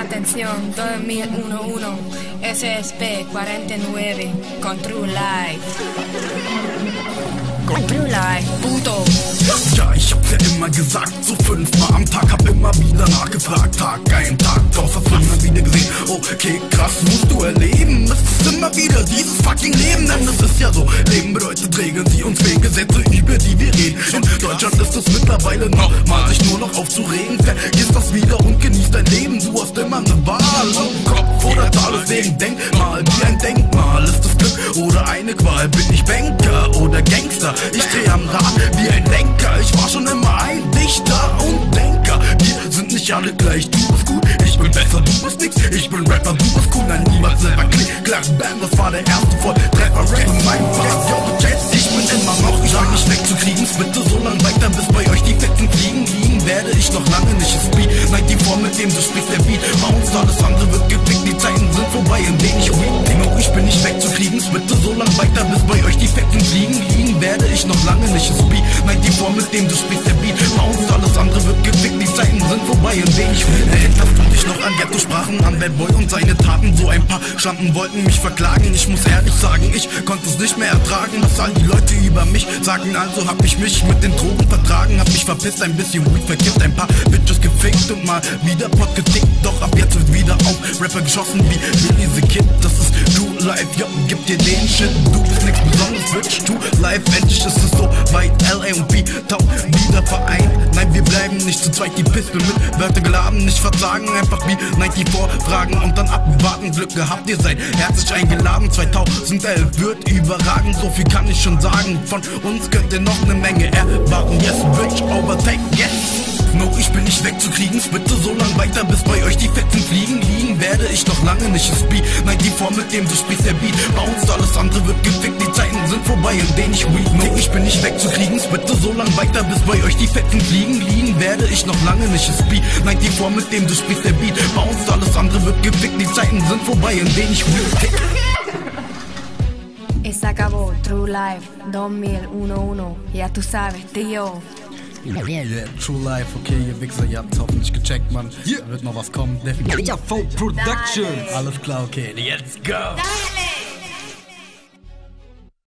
Atención, 2011, SSP 49, con True Life. Con True Life, puto. Ja, ich hab's ja immer gesagt, so 5-mal am Tag, hab immer wieder nachgefragt. Tag ein, Tag drauf, hast immer wieder gesehen. Okay, krass, musst du erleben. Es ist immer wieder dieses fucking Leben, denn das ist ja so. Leben bedeutet Regeln, die uns fehlen, Gesetze, über die wir reden. In Deutschland ist es mittlerweile normal, sich nur noch aufzuregen. Vergiss das wieder und genieß dein Leben. Du hast immer eine Wahl, ob Kopf oder Zahl. Deswegen denk mal, wie ein Denkmal. Ist es Glück oder eine Qual? Bin ich Banker oder Gangster? Ich dreh am Rad wie ein Lenker. Ich war schon immer ein Dichter und Denker. Wir sind nicht alle gleich, du bist gut, ich bin besser, du bist nix. Ich bin Rapper, du bist cool, nein, niemand selber klick. Klar, Bam, das war der erste Volltreffer. Rap und mein Part, yo, Jets, ich bin immer noch. Ich bin nicht wegzukriegen, bitte so lang weiter, bis bei euch die Fetzen fliegen. Liegen werde ich noch lange nicht, es Beat. Nein, die Form, mit dem du sprichst, der Beat. Bei uns alles andere wird gefickt, die Zeiten sind vorbei, in denen ich weak. Dingo, ich bin nicht wegzukriegen, bitte so lang weiter, bis bei euch die Fetzen fliegen. Liegen werde ich noch lange nicht, es Beat. Nein, die Form, mit dem du sprichst, der Beat. Bei uns alles andere wird gefickt, die Zeiten sind vorbei, in denen ich weak. Erinnerst du dich noch an Ghetto-Sprachen, an Bad Boy und seine Taten? So ein paar Schlampen wollten mich verklagen. Ich muss ehrlich sagen, ich konnte es nicht mehr ertragen, was all die Leute über mich sagen. Also hab ich mich mit den Drogen vertragen, hab mich verpisst, ein bisschen Weed verkippt, ein paar Bitches gefickt und mal wieder Pot gedickt. Doch ab jetzt wird wieder auf Rapper geschossen wie Billy the Kid. Das ist True Life, ja, gib dir den Shit. Du bist nix Besonderes, Bitch, True Life. Endlich ist es so weit, LA und B Tau wieder vereint. Nein, wir bleiben nicht zu zweit, die Pistol mit Wörter geladen, nicht versagen, einfach wie 94 fragen und dann abwarten. Glück gehabt, ihr seid herzlich eingeladen. 2011 wird überragend, so viel kann ich schon sagen. Von uns könnt ihr noch eine Menge erwarten. Yes, Bitch, overtake, yes. No, ich bin nicht wegzukriegen, bitte so lang weiter, bis bei euch die Fetzen fliegen. Liegen werde ich noch lange nicht, es Beat. Nein, die Form, mit dem du sprichst, der Beat. Bei uns alles andere wird gefickt, die Zeiten sind vorbei, in denen ich weak. No, ich bin nicht wegzukriegen, bitte so lang weiter, bis bei euch die Fetzen fliegen. Liegen werde ich noch lange nicht, es Beat. Nein, die Form, mit dem du sprichst, der Beat. Bei uns alles andere wird gefickt, die Zeiten sind vorbei, in denen ich weak. Y se acabó True Life 2011, ya tú sabes, tío. Yeah, True Life, okay, ihr Wichser, ihr habt's hoffentlich gecheckt, Mann. Da wird noch was kommen, definitiv. Ja, V Productions. Alles klar, okay, let's go.